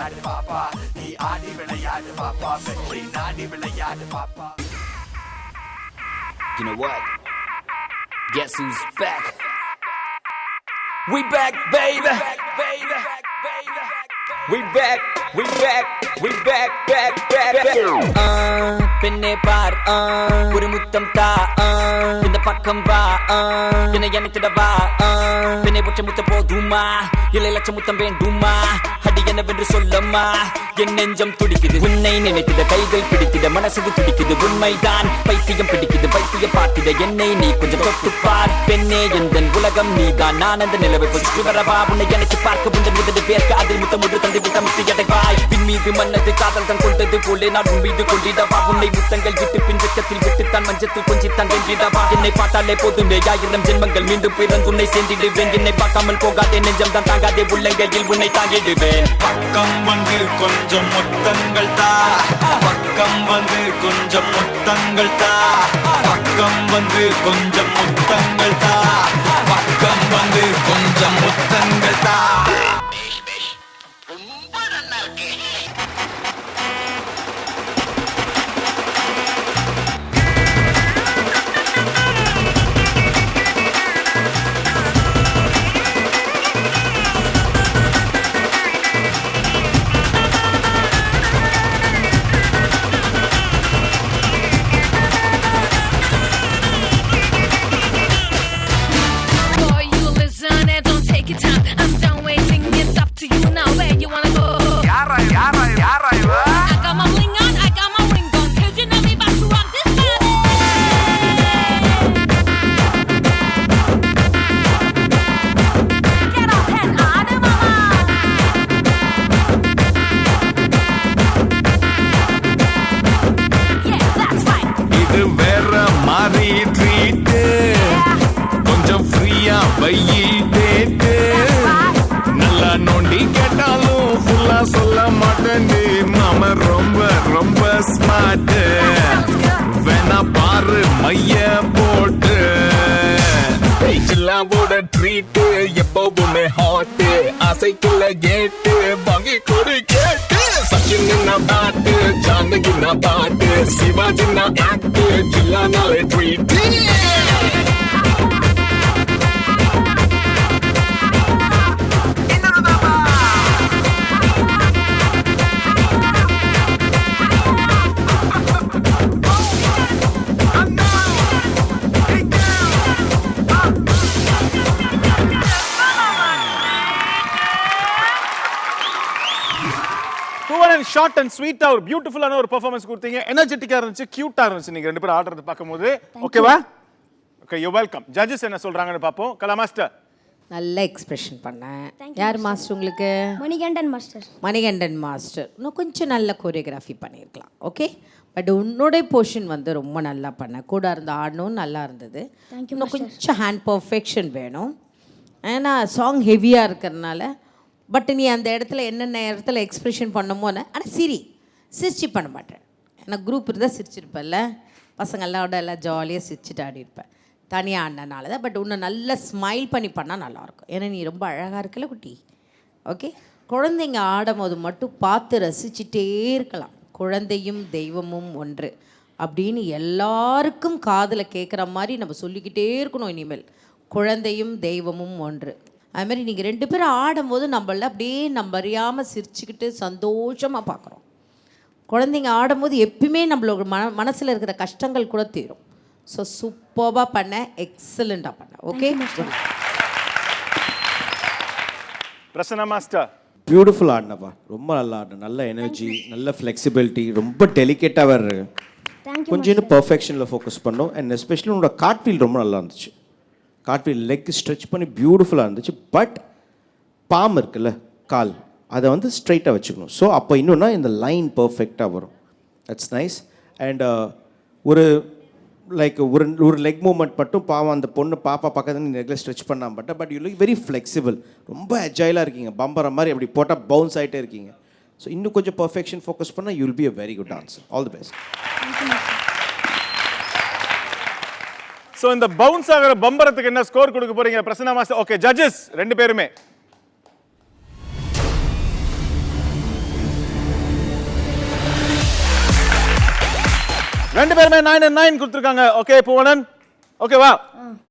விளையாடு பாப்பா நீ ஆடி விளையாடு பாப்பா வெற்றி நாடி விளையாடு பாப்பா. You know what? Guess who's back? We back, baby. We back, we back, we back, back, back. பெண்ணே பார் ஒரு முத்தம் தா இந்த பக்கம் வா என்னை அணைத்திட வா பெண்ணை ஒற்றை முத்தம் போதுமா இல்லை லட்சம் முத்தம் வேண்டுமா அடி என்னவென்று சொல்லம்மா என் நெஞ்சம் துடிக்குது உன்னை நினைத்திட கைகள் பிடித்திட மனசு துடிக்குது உண்மைதான் பைத்தியம் பிடிக்குது பைத்தியம் பார்த்திட என்னை நீ கொஞ்சம் தொட்டுப்பார் பெண்ணே எந்த உலகம் நீதான் நான் அந்த நிலவை கொஞ்சம் வரவா உன்னை எனக்கு பார்க்க உங்கள் முதல் பேர்க்க அதில் முத்தம் ஒன்று தந்தை முத்தமிட்டு எடைவாய் பின் மீது மன்னது காதல் தான் கொண்டது போலே நான் உன் மீது கொண்டிடவா உன்னை முத்தங்கள் விட்டு பின் வெக்கத்தில் விட்டுத்தான் மஞ்சத்தில் கொஞ்சித்தான் வென்றிடவா என்னை பார்த்தாலே போதுமே 1000 ஜென்மங்கள் மீண்டும் பிறந்து உன்னை சேர்ந்திடுவேன் என்னை பார்க்காமல் போகாதே நெஞ்சம் தான் தாங்காதே உள்ளங்கையில் உன்னை தாங்கிடுவேன். பக்கம் வந்து கொஞ்சம் முத்தங்கள் தா பக்கம் வந்து கொஞ்சம் முத்தங்கள் தா பக்கம் வந்து கொஞ்சம் முத்தங்கள் தா பக்கம் வந்து கொஞ்சம் முத்தங்கள் தா. கொஞ்சம் ஃப்ரீயா வையிட்டே நல்லா நோண்டி கேட்டாலும் ஃபுல்லா சொல்ல மாட்டேன்னு நாம ரொம்ப ரொம்ப ஸ்மார்ட் வேணா பாரு மைய போட்டு ஜில்லாவோட ட்ரீட் எப்பவுமே ஹாட் ஆசைக்குள்ள கேட்டு வாங்கி கொடு கேட்டு சச்சின் பாட்டு ஜானகி பாட்டு சிவாஜி ஆக்ட் ஜில்லானாலே ட்ரீட். ஷார்ட் அண்ட் ஸ்வீட்டா ஒரு பியூட்டிஃபுல்லான ஒரு பெர்ஃபார்மன்ஸ் கொடுத்தீங்க. எனர்ஜெட்டிக்கா இருந்துச்சு, கியூட்டா இருந்துச்சு. நீங்க ரெண்டு பேரும் ஆடுறது பார்க்கும்போது ஓகேவா? Okay, you welcome. ஜட்ஜஸ் என்ன சொல்றாங்கன்னு பாப்போம். கலா மாஸ்டர் நல்ல எக்ஸ்பிரஷன் பண்ணேன். யார் மாஸ்டர் உங்களுக்கு? மணிகண்டன் மாஸ்டர். மணிகண்டன் மாஸ்டர் இன்னும் கொஞ்சம் நல்ல கோரியோகிராஃபி பண்ணியிருக்கலாம். ஓகே, பட் உன்னோடைய போர்ஷன் வந்து ரொம்ப நல்லா பண்ண. கூட இருந்து ஆடணும், நல்லா இருந்தது. இன்னும் கொஞ்சம் ஹேண்ட் பர்ஃபெக்ஷன் வேணும். ஏன்னா சாங் ஹெவியாக இருக்கிறதுனால. பட் நீ அந்த இடத்துல என்னென்ன இடத்துல எக்ஸ்ப்ரெஷன் பண்ணுமோன்னு, ஆனால் சிரிச்சு பண்ண மாட்டேன். ஏன்னா குரூப் இருந்தால் சிரிச்சிருப்பேன்ல, பசங்கள்லாம் எல்லாம் ஜாலியாக சிரிச்சுட்டு ஆடிருப்பேன். தனியாக ஆடினால தான். பட் இன்னும் நல்லா ஸ்மைல் பண்ணி பண்ணால் நல்லாயிருக்கும். ஏன்னா நீ ரொம்ப அழகாக இருக்கல குட்டி. ஓகே, குழந்தைங்க ஆடும் போது மட்டும் பார்த்து ரசிச்சுட்டே இருக்கலாம். குழந்தையும் தெய்வமும் ஒன்று அப்படின்னு எல்லாருக்கும் காதில் கேட்குற மாதிரி நம்ம சொல்லிக்கிட்டே இருக்கணும் இனிமேல். குழந்தையும் தெய்வமும் ஒன்று. அதுமாதிரி நீங்கள் ரெண்டு பேரும் ஆடும்போது நம்மள அப்படியே நம்ம அறியாமல் சிரிச்சுக்கிட்டு சந்தோஷமாக பார்க்குறோம். குழந்தைங்க ஆடும்போது எப்பயுமே நம்மளோட மனசில் இருக்கிற கஷ்டங்கள் கூட தீரும். ஸோ சூப்பராக பண்ண, எக்ஸலண்ட்டாக பண்ண. ஓகே, பிரசன்னா மாஸ்டர் பியூட்டிஃபுல் ஆடினப்பா, ரொம்ப நல்லா ஆடின. நல்ல எனர்ஜி, நல்ல ஃப்ளெக்சிபிலிட்டி, ரொம்ப டெலிகேட்டாக வேறு இருக்கு. கொஞ்சம் இன்னும் பர்ஃபெக்ஷனில் ஃபோக்கஸ் பண்ணோம். அண்ட் எஸ்பெஷலி உன்னோட கார்ட்வீல் ரொம்ப நல்லா இருந்துச்சு. கார்ட்வீல் லெக் ஸ்ட்ரெச் பண்ணி பியூட்டிஃபுல்லாக இருந்துச்சு. பட் பாம் இருக்குல்ல, கால், அதை வந்து ஸ்ட்ரைட்டாக வச்சுக்கணும். ஸோ அப்போ இன்னொன்னா இந்த லைன் பர்ஃபெக்டாக வரும். That's nice. அண்ட் ஒரு லைக் ஒரு லெக் மூமெண்ட் மட்டும் பாவம் அந்த பொண்ணு பாப்பா பக்கத்தில் லெக்கில் ஸ்ட்ரெச் பண்ணாம but you look very flexible. ரொம்ப அஜைலாக இருக்கீங்க. பம்பர மாதிரி அப்படி போட்டால் பவுன்ஸ் ஆகிட்டே இருக்கீங்க. ஸோ இன்னும் கொஞ்சம் பர்ஃபெக்ஷன் ஃபோக்கஸ் பண்ணால் you will be a very good dancer. All the best. So இந்த பவுன்ஸ் ஆகிற பம்பரத்துக்கு என்ன ஸ்கோர் கொடுக்க போறீங்க பிரசன்னா மாஸ்டர்? ஓகே, ஜட்ஜஸ் ரெண்டு பேருமே ரெண்டு பேருமே 9 and 9 கொடுத்துருக்காங்க. ஓகே புவனன், ஓகேவா?